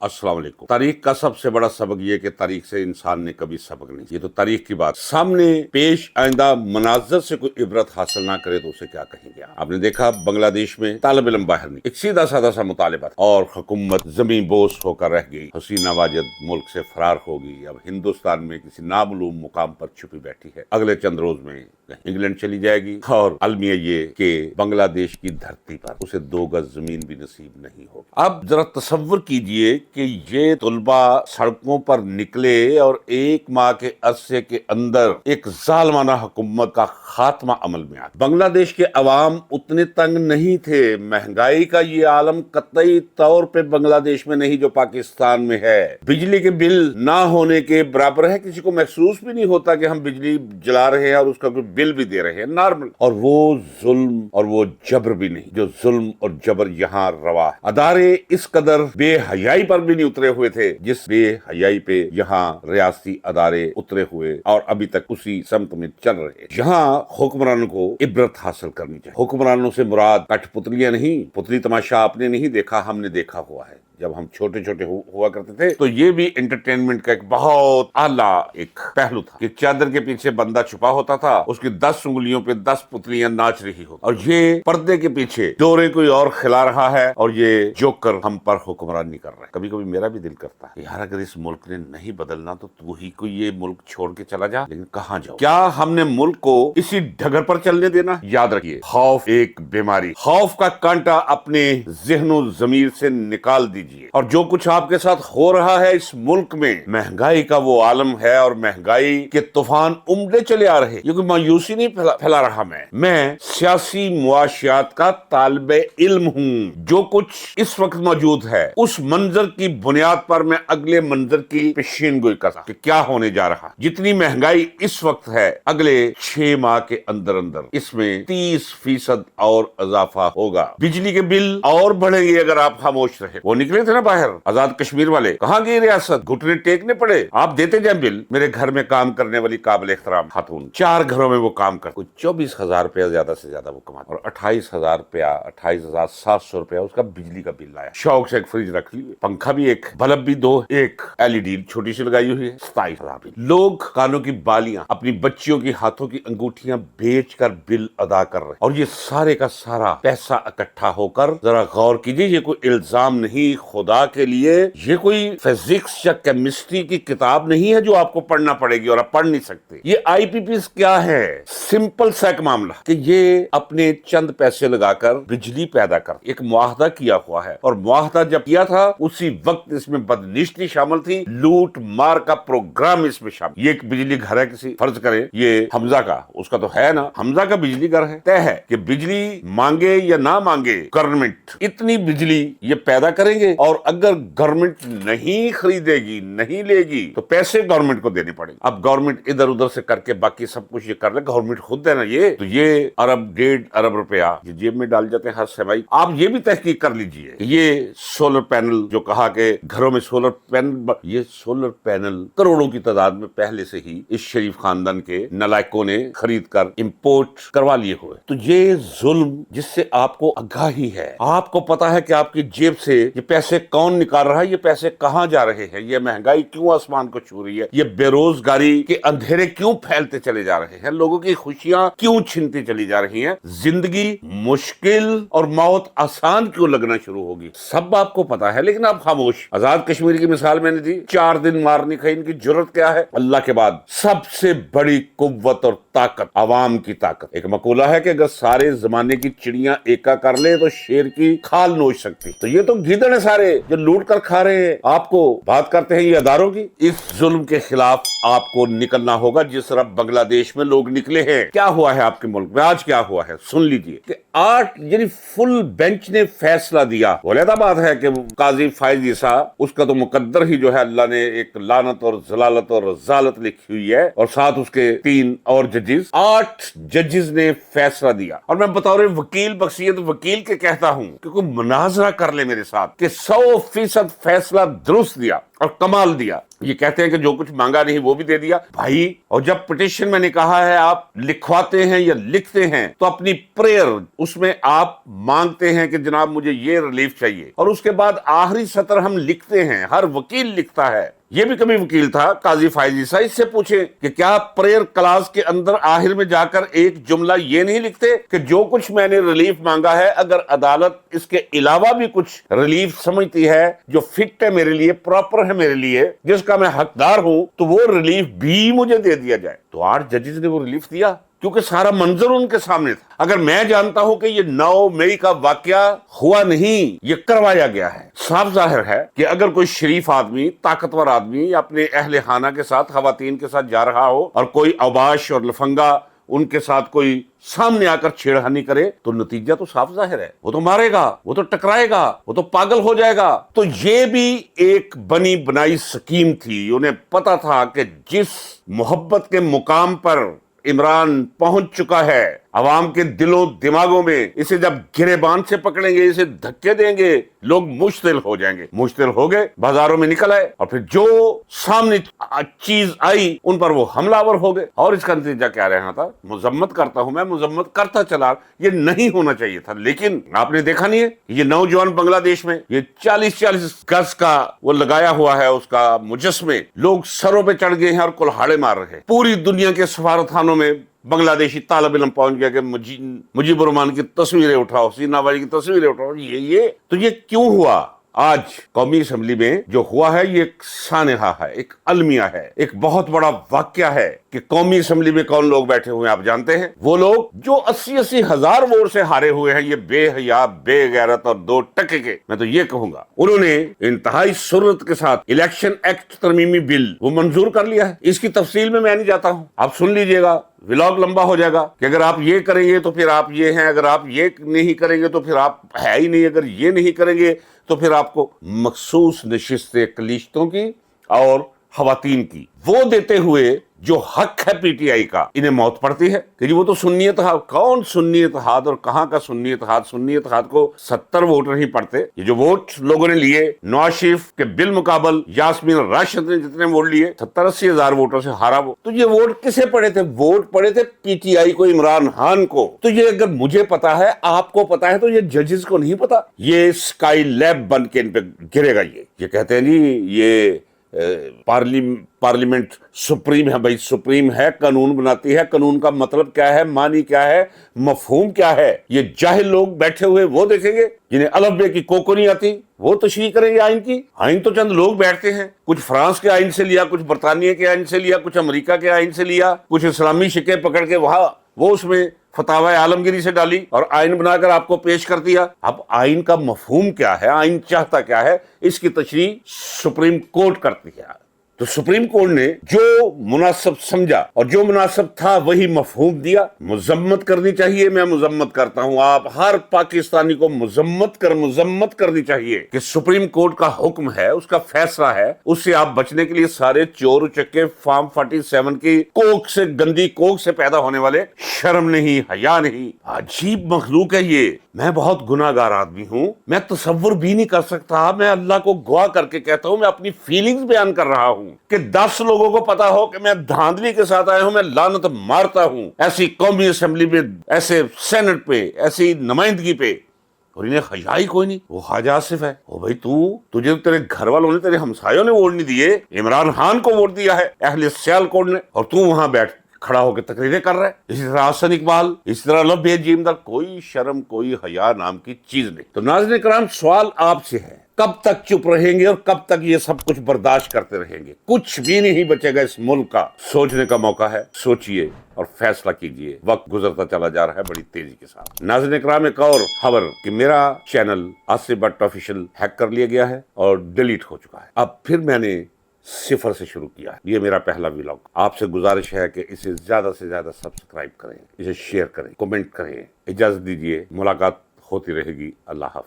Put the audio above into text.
अस्सलाम वालेकुम। तारीख का सबसे बड़ा सबक ये कि तारीख से इंसान ने कभी सबक नहीं, ये तो तारीख की बात। सामने पेश आइंदा मनाजर से कोई इबरत हासिल ना करे तो उसे क्या कहेंगे। आपने देखा बांग्लादेश में तालिब इल्म बाहर नहीं, एक सीधा साधा सा मुतालिबा था और हुकूमत जमीन बोस होकर रह गई। हसीना वाजिद मुल्क से फरार होगी, अब हिंदुस्तान में किसी नामालूम मुकाम पर छुपी बैठी है। अगले चंद रोज में इंग्लैंड चली जाएगी और अलमिया ये कि बांग्लादेश की धरती पर उसे 2 गज जमीन भी नसीब नहीं होगी। अब जरा तसव्वुर कीजिए कि ये तुलबा सड़कों पर निकले और 1 माह के अरसे के अंदर एक जालिमाना हुकूमत का खात्मा अमल में आ। बांग्लादेश के अवाम उतने तंग नहीं थे। महंगाई का ये आलम कतई तौर पे बांग्लादेश में नहीं जो पाकिस्तान में है। बिजली के बिल ना होने के बराबर है, किसी को महसूस भी नहीं होता कि हम बिजली जला रहे हैं और उसका कोई बिल भी दे रहे हैं, नॉर्मल। और वो जुल्म और वो जबर भी नहीं जो जुल्म और जबर यहाँ रवा। अदारे इस कदर बेहयाई पर भी नहीं उतरे हुए थे जिस बेहयाई पे यहाँ रियासती अदारे उतरे हुए और अभी तक उसी समत में चल रहे। यहाँ हुक्मरानों को इबरत हासिल करनी चाहिए। हुक्मरानों से मुराद कठपुतलियां नहीं, पुतली तमाशा आपने नहीं देखा, हमने देखा हुआ है। जब हम छोटे छोटे हुआ करते थे तो ये भी एंटरटेनमेंट का एक बहुत आला एक पहलू था कि चादर के पीछे बंदा छुपा होता था, उसकी 10 उंगलियों पे 10 पुतलियां नाच रही होती और ये पर्दे के पीछे डोरे कोई और खिला रहा है और ये जोकर हम पर हुक्मरानी कर रहा है। कभी कभी मेरा भी दिल करता है यार, अगर इस मुल्क ने नहीं बदलना तो तू ही को ये मुल्क छोड़ के चला जा। लेकिन कहाँ जाओ? क्या हमने मुल्क को इसी ढगर पर चलने देना? याद रखिए, खौफ एक बीमारी, खौफ का कांटा अपने ज़हनो ज़मीर से निकाल दीजिए। और जो कुछ आपके साथ हो रहा है इस मुल्क में, महंगाई का वो आलम है और महंगाई के तूफान उमड़े चले आ रहे। क्योंकि मायूसी नहीं फैला रहा मैं सियासी मुआशियात का तालिबे इल्म हूँ। जो कुछ इस वक्त मौजूद है उस मंजर की बुनियाद पर मैं अगले मंजर की पेशीन गोई करता कि क्या होने जा रहा। जितनी महंगाई इस वक्त है अगले 6 माह के अंदर अंदर इसमें 30% और इजाफा होगा। बिजली के बिल और बढ़ेंगे अगर आप खामोश रहे। वो निकले थे ना बाहर आजाद कश्मीर वाले, कहाँ गई रियासत? घुटने टेकने पड़े। आप देते जाए बिल। मेरे घर में काम करने वाली काबिल एहतराम खातून 4 घरों में वो काम कर, 24,000 रुपया ज्यादा से ज्यादा वो कमाती और 28,000 रुपया 28,700 रुपया उसका बिजली का बिल आया। शौक से एक फ्रिज रख ली, पंखा भी एक, बल्ब भी 2, एक LED छोटी सी लगाई हुई है, 27,000। लोग कानों की बालियां, अपनी बच्चियों की हाथों की अंगूठियां बेच कर बिल अदा कर रहे और ये सारे का सारा पैसा इकट्ठा होकर, जरा गौर कीजिए, ये कोई इल्जाम नहीं, खुदा के लिए ये कोई फिजिक्स या केमिस्ट्री की किताब नहीं है जो आपको पढ़ना पड़ेगी और आप पढ़ नहीं सकते। ये IPPs क्या है? सिंपल सा एक मामला कि ये अपने चंद पैसे लगाकर बिजली पैदा कर एक मुआहदा किया हुआ है और मुआहदा जब किया था उसी वक्त इसमें बदनिश्ती शामिल थी, लूट मार का प्रोग्राम इसमें शामिल। ये एक बिजली घर है, किसी फर्ज करें ये हमजा का, उसका तो है ना, हमजा का बिजली घर है। तय है कि बिजली मांगे या ना मांगे गवर्नमेंट इतनी बिजली ये पैदा करेंगे और अगर गवर्नमेंट नहीं खरीदेगी, नहीं लेगी तो पैसे गवर्नमेंट को देने पड़ेंगे। अब गवर्नमेंट इधर उधर से करके बाकी सब कुछ ये कर ले, गवर्नमेंट खुद है ना ये, तो ये अरब 1.5 अरब रुपया ये जेब में डाल जाते हैं हर सेवाई। आप ये भी तहकीक कर लीजिए, ये सोलर पैनल जो कहा कि घरों में सोलर पैनल, ये सोलर पैनल करोड़ों की तादाद में पहले से ही इस शरीफ खानदान के नलायकों ने खरीद कर इम्पोर्ट करवा लिए हुए। तो ये जुल्म जिससे आपको आगाही है, आपको पता है कि आपकी जेब से ये पैसे कौन निकाल रहा है, ये पैसे कहाँ जा रहे हैं, ये महंगाई क्यों आसमान को छू रही है, ये बेरोजगारी के अंधेरे क्यों फैलते चले जा रहे हैं, लोगों की खुशियां क्यों छिनती चली जा रही हैं, जिंदगी मुश्किल और मौत आसान क्यों लगना शुरू होगी, सब आपको पता है। लेकिन आप खामोश। आजाद कश्मीर की मिसाल मैंने दी, 4 दिन मारने का इनकी जुर्रत क्या है? अल्लाह के बाद सबसे बड़ी कुव्वत और ताकत अवाम की ताकत। एक मकूला है कि अगर सारे जमाने की चिड़ियां एका कर ले तो शेर की खाल नोच सकती। तो ये तो गीदड़ है सारे जो लूट कर खा रहे हैं। आपको बात करते हैं ये अदारों की। इस जुल्म के खिलाफ आपको निकलना होगा जिस तरह बांग्लादेश में लोग निकले हैं। क्या हुआ है आपके मुल्क में आज? क्या हुआ है सुन लीजिए कि 8 यानी फुल बेंच ने फैसला दिया। वलीदा बात है कि काजी फायज ईसा, उसका तो मुकद्दर ही जो है अल्लाह ने एक लानत और जलालत और रजालत लिखी हुई है और साथ उसके 3 और जजेस, 8 जजेस ने फैसला दिया। और मैं बतौर वकील बख्शियत वकील के कहता हूं कि कोई मुनाजरा कर ले मेरे साथ कि 100% फैसला दुरुस्त दिया और कमाल दिया। ये कहते हैं कि जो कुछ मांगा नहीं वो भी दे दिया भाई। और जब पिटिशन मैंने कहा है आप लिखवाते हैं या लिखते हैं तो अपनी प्रेयर उसमें आप मांगते हैं कि जनाब मुझे ये रिलीफ चाहिए, और उसके बाद आखिरी सत्र हम लिखते हैं, हर वकील लिखता है। ये भी कभी वकील था काजी फायजी सा, इससे पूछे कि क्या प्रेयर क्लास के अंदर आखिर में जाकर एक जुमला ये नहीं लिखते कि जो कुछ मैंने रिलीफ मांगा है अगर अदालत इसके अलावा भी कुछ रिलीफ समझती है जो फिट है मेरे लिए, प्रॉपर है मेरे लिए, जिसका मैं हकदार हूं, तो वो रिलीफ भी मुझे दे दिया जाए। तो 8 जजेस ने वो रिलीफ दिया क्योंकि सारा मंजर उनके सामने था। अगर मैं जानता हूं कि ये 9 मई का वाकया हुआ नहीं, ये करवाया गया है, साफ जाहिर है कि अगर कोई शरीफ आदमी, ताकतवर आदमी अपने अहले खाना के साथ, खवातीन के साथ जा रहा हो और कोई अबाश और लफंगा उनके साथ कोई सामने आकर छेड़खानी करे तो नतीजा तो साफ जाहिर है, वो तो मारेगा, वो तो टकराएगा, वो तो पागल हो जाएगा। तो ये भी एक बनी बनाई स्कीम थी। उन्हें पता था कि जिस मोहब्बत के मुकाम पर इमरान पहुंच चुका है अवाम के दिलों दिमागों में, इसे जब गिरेबान से पकड़ेंगे, इसे धक्के देंगे, लोग मुश्तिल हो जाएंगे। मुश्तिल हो गए, बाजारों में निकल आए और फिर जो सामने चीज आई उन पर वो हमलावर हो गए। और इसका नतीजा क्या रहा था? मुजम्मत करता हूं मैं, मुजम्मत करता चला, ये नहीं होना चाहिए था। लेकिन आपने देखा नहीं है, ये नौजवान बांग्लादेश में ये 40-40 गज का वो लगाया हुआ है उसका मुजस्मे, लोग सरों पे चढ़ गए हैं और कुल्हाड़े मार रहे हैं। पूरी दुनिया के सफारतखानों में बांग्लादेशी तालिब इल्म पहुंच गया कि मुजीबुर रहमान की तस्वीरें उठाओ, सीनावाजी की तस्वीरें उठाओ। ये क्यों हुआ? आज कौमी असेंबली में जो हुआ है ये एक सानेहा है, एक अलमिया है, एक बहुत बड़ा वाकया है कि कौमी असेंबली में कौन लोग बैठे हुए हैं आप जानते हैं? वो लोग जो 80-80 हजार वोट से हारे हुए हैं, ये बेहया, बेगैरत और 2 टके के, मैं तो ये कहूंगा, उन्होंने इंतहाई सुर्रत के साथ इलेक्शन एक्ट तरमीमी बिल वो मंजूर कर लिया है। इसकी तफसील में मैं नहीं जाता हूं, आप सुन लीजिएगा, व्लॉग लंबा हो जाएगा कि अगर आप ये करेंगे तो फिर आप ये हैं, अगर आप ये नहीं करेंगे तो फिर आप है ही नहीं, अगर ये नहीं करेंगे तो फिर आपको मखसूस नशिस्तें कलीशतों की और खवातीन की वो देते हुए जो हक है पीटीआई का, इन्हें मौत पड़ती है कि जी वो तो सुन्नी इत्तेहाद। कौन सुन्नी इत्तेहाद और कहां का सुन्नी इत्तेहाद? सुन्नी इत्तेहाद को 70 वोट नहीं पड़ते। ये जो वोट लोगों ने लिए नवाज शरीफ के बिल मुकाबल यास्मीन राशिद ने जितने वोट लिए, 70-80 हजार वोटों से हारा वो। तो ये वोट किसे पड़े थे? वोट पड़े थे पीटीआई को, इमरान खान को। तो ये अगर मुझे पता है, आपको पता है, तो ये जजेस को नहीं पता। ये स्काई लैब बन के इन पे गिरेगा। ये कहते हैं जी ये पार्लियामेंट सुप्रीम है। भाई सुप्रीम है, कानून बनाती है, कानून का मतलब क्या है, मानी क्या है, मफहूम क्या है, ये जाहिल लोग बैठे हुए वो देखेंगे। जिन्हें अलफ की कोको नहीं आती वो तशरीह करेंगे आइन की। आइन तो चंद लोग बैठते हैं, कुछ फ्रांस के आइन से लिया, कुछ बरतानिया के आइन से लिया, कुछ अमेरिका के आइन से लिया, कुछ इस्लामी शिके पकड़ के वहां वो उसमें फतावा आलमगीरी से डाली और आइन बनाकर आपको पेश कर दिया। अब आइन का मफहूम क्या है, आइन चाहता क्या है, इसकी तशरीह सुप्रीम कोर्ट करती है। तो सुप्रीम कोर्ट ने जो मुनासिब समझा और जो मुनासिब था वही मफहूम दिया। मुजम्मत करनी चाहिए, मैं मुजम्मत करता हूं। आप हर पाकिस्तानी को मुजम्मत करनी चाहिए कि सुप्रीम कोर्ट का हुक्म है, उसका फैसला है, उससे आप बचने के लिए सारे चोर उचक्के फॉर्म 47 की कोख से, गंदी कोख से पैदा होने वाले, शर्म नहीं, हया नहीं, अजीब मखलूक है ये। मैं बहुत गुनाहगार आदमी हूं, मैं तसव्वुर भी नहीं कर सकता, मैं अल्लाह को गवाह करके कहता हूं, मैं अपनी फीलिंग्स बयान कर रहा हूं कि 10 लोगों को पता हो कि मैं धांधली के साथ आया हूं, मैं लानत मारता हूं ऐसी कौमी असेंबली में, ऐसे सेनेट पे, ऐसी नुमाइंदगी पे, और इन्हें हया ही कोई नहीं। वो ख्वाजा आसिफ है। ओ भाई तुझे तो तेरे घर वालों ने, तेरे हमसायों ने वोट नहीं दिए, इमरान खान को वोट दिया है अहले सियालकोट ने, और तू वहां बैठ खड़ा होकर तकरीरें कर रहा है। इसी तरह हसन इकबाल, इसी तरह लब बेजीमदार, कोई शर्म कोई हया नाम की चीज नहीं। तो नाज़रीन कराम, सवाल आपसे है, कब तक चुप रहेंगे और कब तक ये सब कुछ बर्दाश्त करते रहेंगे? कुछ भी नहीं बचेगा इस मुल्क का। सोचने का मौका है, सोचिए और फैसला कीजिए। वक्त गुजरता चला जा रहा है बड़ी तेजी के साथ। नाज़रीन कराम, एक और खबर कि मेरा channel Asif Bhatt official hack कर लिया गया है और डिलीट हो चुका है। अब फिर मैंने 0 से शुरू किया है। ये मेरा पहला व्लॉग। आपसे गुजारिश है कि इसे ज्यादा से ज्यादा सब्सक्राइब करें, इसे शेयर करें, कमेंट करें। इजाजत दीजिए, मुलाकात होती रहेगी। अल्लाह हाफ़िज़।